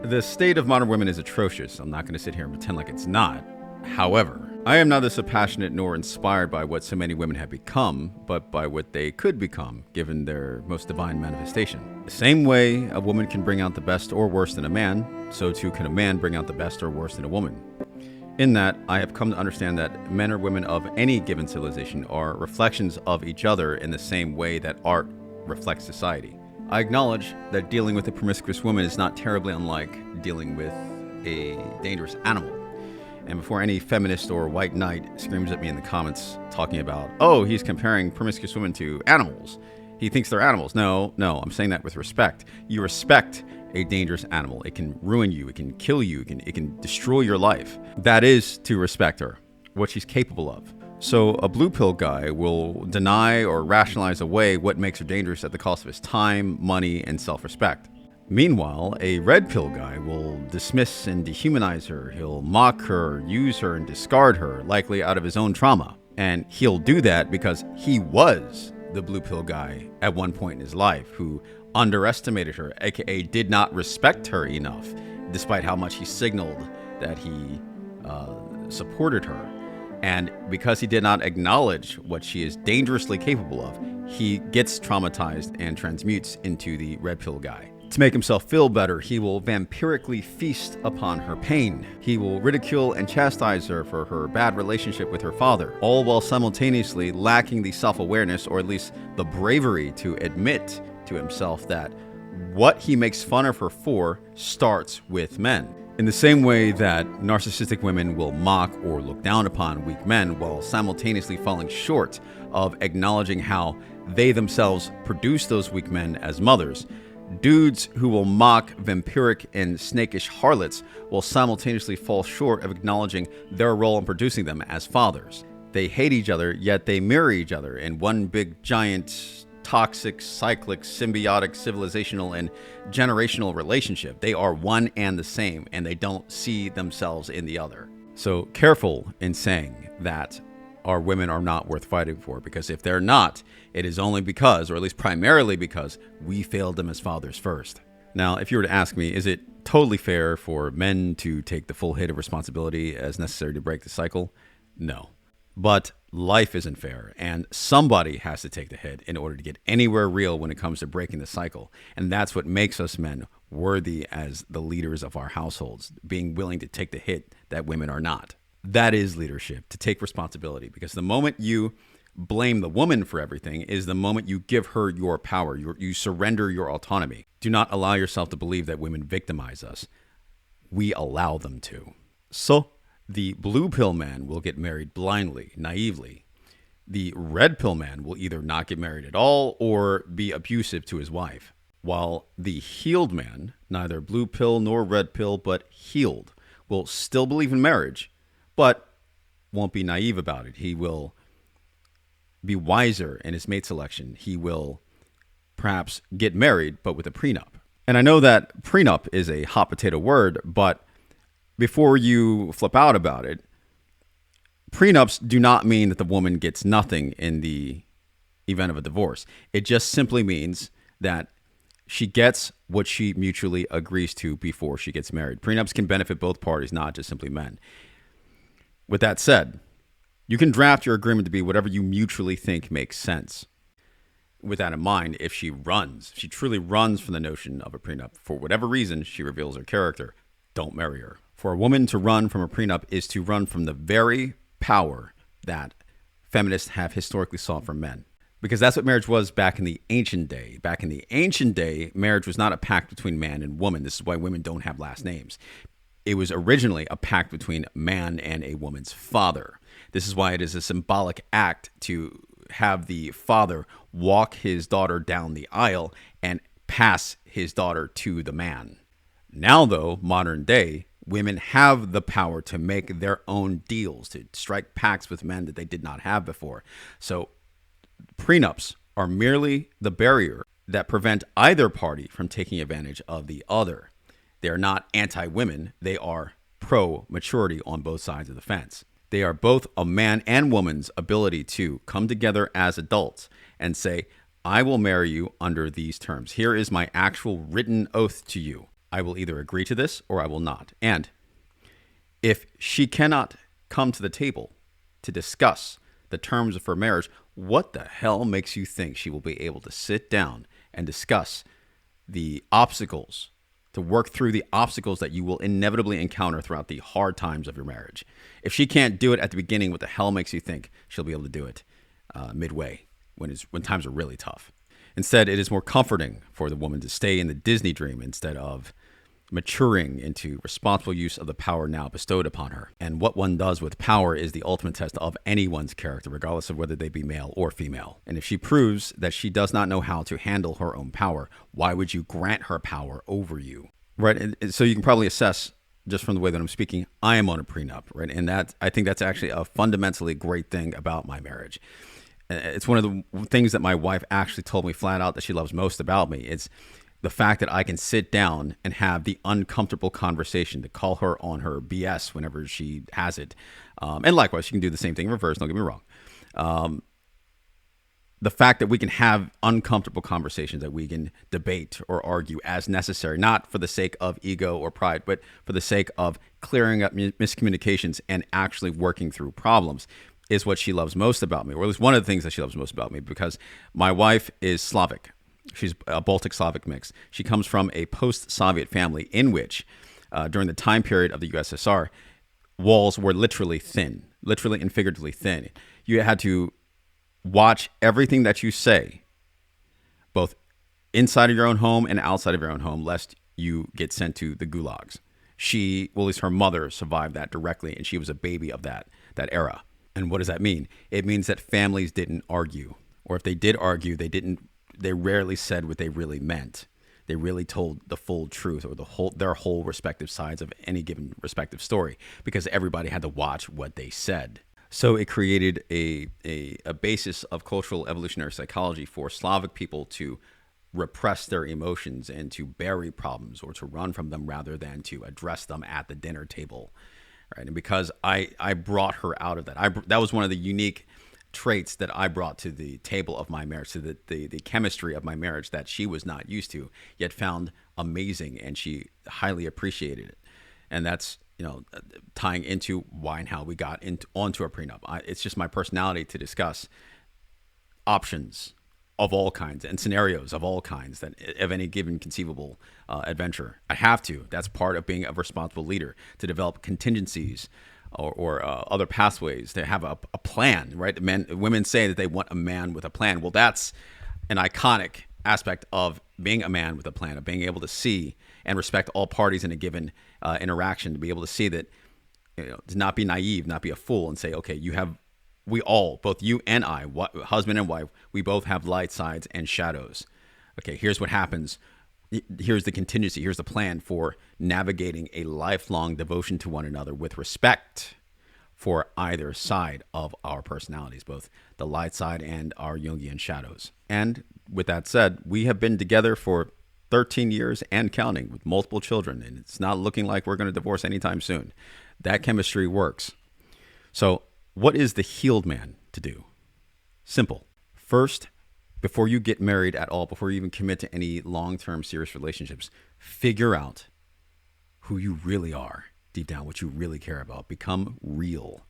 The state of modern women is atrocious. I'm not going to sit here and pretend like it's not. However, I am neither so passionate nor inspired by what so many women have become, but by what they could become, given their most divine manifestation. The same way a woman can bring out the best or worst in a man, so too can a man bring out the best or worst in a woman. In that, I have come to understand that men or women of any given civilization are reflections of each other in the same way that art reflects society. I acknowledge that dealing with a promiscuous woman is not terribly unlike dealing with a dangerous animal. And before any feminist or white knight screams at me in the comments talking about, oh, he's comparing promiscuous women to animals. He thinks they're animals. No, I'm saying that with respect. You respect a dangerous animal. It can ruin you. It can kill you. It can destroy your life. That is to respect her, what she's capable of. So a blue pill guy will deny or rationalize away what makes her dangerous at the cost of his time, money, and self-respect. Meanwhile, a red pill guy will dismiss and dehumanize her. He'll mock her, use her, and discard her, likely out of his own trauma. And he'll do that because he was the blue pill guy at one point in his life who underestimated her, aka did not respect her enough, despite how much he signaled that he supported her. And because he did not acknowledge what she is dangerously capable of, he gets traumatized and transmutes into the red pill guy. To make himself feel better, he will vampirically feast upon her pain. He will ridicule and chastise her for her bad relationship with her father, all while simultaneously lacking the self-awareness, or at least the bravery to admit to himself that what he makes fun of her for starts with men. In the same way that narcissistic women will mock or look down upon weak men while simultaneously falling short of acknowledging how they themselves produce those weak men as mothers, dudes who will mock vampiric and snakish harlots will simultaneously fall short of acknowledging their role in producing them as fathers. They hate each other, yet they mirror each other in one big giant toxic, cyclic, symbiotic, civilizational, and generational relationship. They are one and the same, and they don't see themselves in the other. So careful in saying that our women are not worth fighting for, because if they're not, it is only because, or at least primarily because, we failed them as fathers first. Now, if you were to ask me, is it totally fair for men to take the full hit of responsibility as necessary to break the cycle? No. But life isn't fair, and somebody has to take the hit in order to get anywhere real when it comes to breaking the cycle. And that's what makes us men worthy as the leaders of our households, being willing to take the hit that women are not. That is leadership, to take responsibility, because the moment you blame the woman for everything is the moment you give her your power. You surrender your autonomy. Do not allow yourself to believe that women victimize us. We allow them to. So, the blue pill man will get married blindly, naively. The red pill man will either not get married at all or be abusive to his wife. While the healed man, neither blue pill nor red pill, but healed, will still believe in marriage, but won't be naive about it. He will be wiser in his mate selection. He will perhaps get married, but with a prenup. And I know that prenup is a hot potato word, but before you flip out about it, prenups do not mean that the woman gets nothing in the event of a divorce. It just simply means that she gets what she mutually agrees to before she gets married. Prenups can benefit both parties, not just simply men. With that said, you can draft your agreement to be whatever you mutually think makes sense. With that in mind, if she truly runs from the notion of a prenup, for whatever reason she reveals her character, don't marry her. For a woman to run from a prenup is to run from the very power that feminists have historically sought from men. Because that's what marriage was back in the ancient day. Back in the ancient day, marriage was not a pact between man and woman. This is why women don't have last names. It was originally a pact between man and a woman's father. This is why it is a symbolic act to have the father walk his daughter down the aisle and pass his daughter to the man. Now, though, modern day, women have the power to make their own deals, to strike pacts with men that they did not have before. So prenups are merely the barrier that prevent either party from taking advantage of the other. They are not anti-women. They are pro-maturity on both sides of the fence. They are both a man and woman's ability to come together as adults and say, I will marry you under these terms. Here is my actual written oath to you. I will either agree to this or I will not. And if she cannot come to the table to discuss the terms of her marriage, what the hell makes you think she will be able to sit down and discuss the obstacles, to work through the obstacles that you will inevitably encounter throughout the hard times of your marriage? If she can't do it at the beginning, what the hell makes you think she'll be able to do it midway when times are really tough? Instead, it is more comforting for the woman to stay in the Disney dream instead of maturing into responsible use of the power now bestowed upon her. And what one does with power is the ultimate test of anyone's character, regardless of whether they be male or female. And if she proves that she does not know how to handle her own power, why would you grant her power over you? Right? And so you can probably assess, just from the way that I'm speaking, I am on a prenup, right? And that, I think that's actually a fundamentally great thing about my marriage. It's one of the things that my wife actually told me flat out that she loves most about me. It's the fact that I can sit down and have the uncomfortable conversation, to call her on her BS whenever she has it. And likewise, she can do the same thing in reverse, don't get me wrong. The fact that we can have uncomfortable conversations, that we can debate or argue as necessary, not for the sake of ego or pride, but for the sake of clearing up miscommunications and actually working through problems, is what she loves most about me, or at least one of the things that she loves most about me, because my wife is Slavic. She's a Baltic Slavic mix. She comes from a post-Soviet family in which, during the time period of the USSR, walls were literally thin, literally and figuratively thin. You had to watch everything that you say, both inside of your own home and outside of your own home, lest you get sent to the gulags. She, well, at least her mother, survived that directly, and she was a baby of that era. And what does that mean? It means that families didn't argue, or if they did argue, they rarely said what they really meant. They really told the full truth, or their whole respective sides of any given respective story, because everybody had to watch what they said. So it created a basis of cultural evolutionary psychology for Slavic people to repress their emotions and to bury problems or to run from them rather than to address them at the dinner table. Right? And because I brought her out of that, that was one of the unique traits that I brought to the table of my marriage, to the chemistry of my marriage that she was not used to, yet found amazing, and she highly appreciated it. And that's, tying into why and how we got onto a prenup. It's just my personality to discuss options of all kinds and scenarios of all kinds that of any given conceivable adventure. I have to. That's part of being a responsible leader, to develop contingencies or other pathways, to have a plan, right? Women say that they want a man with a plan. Well, that's an iconic aspect of being a man with a plan, of being able to see and respect all parties in a given interaction, to be able to see that, to not be naive, not be a fool, and say, okay, we all, both you and I, husband and wife, we both have light sides and shadows. Okay, here's what happens. Here's the contingency. Here's the plan for navigating a lifelong devotion to one another with respect for either side of our personalities, both the light side and our Jungian shadows. And with that said, we have been together for 13 years and counting, with multiple children, and it's not looking like we're going to divorce anytime soon. That chemistry works. So what is the healed man to do? Simple. First, before you get married at all, before you even commit to any long-term serious relationships, figure out who you really are deep down, what you really care about. Become real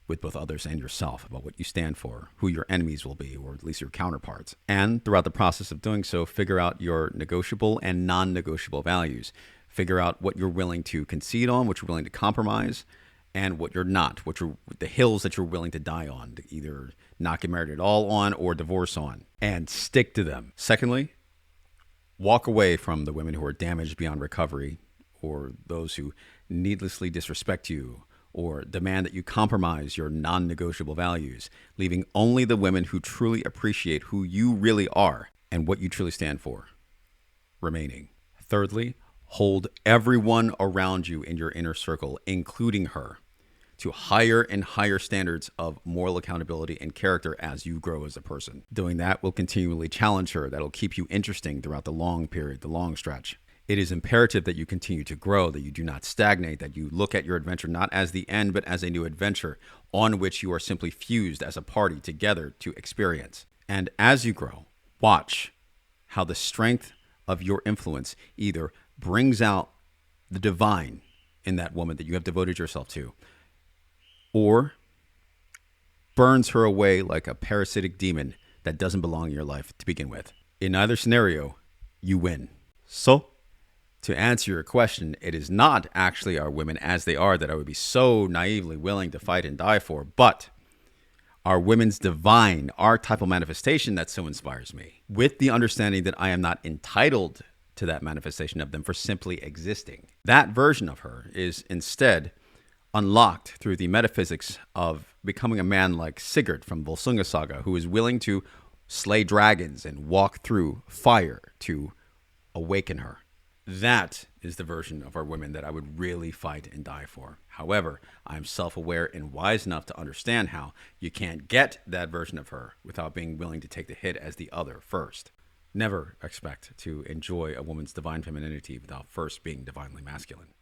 with both others and yourself about what you stand for, who your enemies will be, or at least your counterparts. And throughout the process of doing so, figure out your negotiable and non-negotiable values. Figure out what you're willing to concede on, what you're willing to compromise, and what you're not, the hills that you're willing to die on, to either not get married at all on or divorce on, and stick to them. Secondly, walk away from the women who are damaged beyond recovery, or those who needlessly disrespect you or demand that you compromise your non-negotiable values, leaving only the women who truly appreciate who you really are and what you truly stand for remaining. Thirdly, hold everyone around you in your inner circle, including her, to higher and higher standards of moral accountability and character as you grow as a person. Doing that will continually challenge her. That'll keep you interesting throughout the long period, the long stretch. It is imperative that you continue to grow, that you do not stagnate, that you look at your adventure not as the end, but as a new adventure on which you are simply fused as a party together to experience. And as you grow, Watch how the strength of your influence either brings out the divine in that woman that you have devoted yourself to, or burns her away like a parasitic demon that doesn't belong in your life to begin with. In either scenario, you win. So, to answer your question, it is not actually our women as they are that I would be so naively willing to fight and die for, but our women's divine archetypal manifestation that so inspires me, with the understanding that I am not entitled to that manifestation of them for simply existing. That version of her is instead unlocked through the metaphysics of becoming a man like Sigurd from Volsunga Saga, who is willing to slay dragons and walk through fire to awaken her. That is the version of our women that I would really fight and die for. However, I'm self-aware and wise enough to understand how you can't get that version of her without being willing to take the hit as the other first. Never expect to enjoy a woman's divine femininity without first being divinely masculine.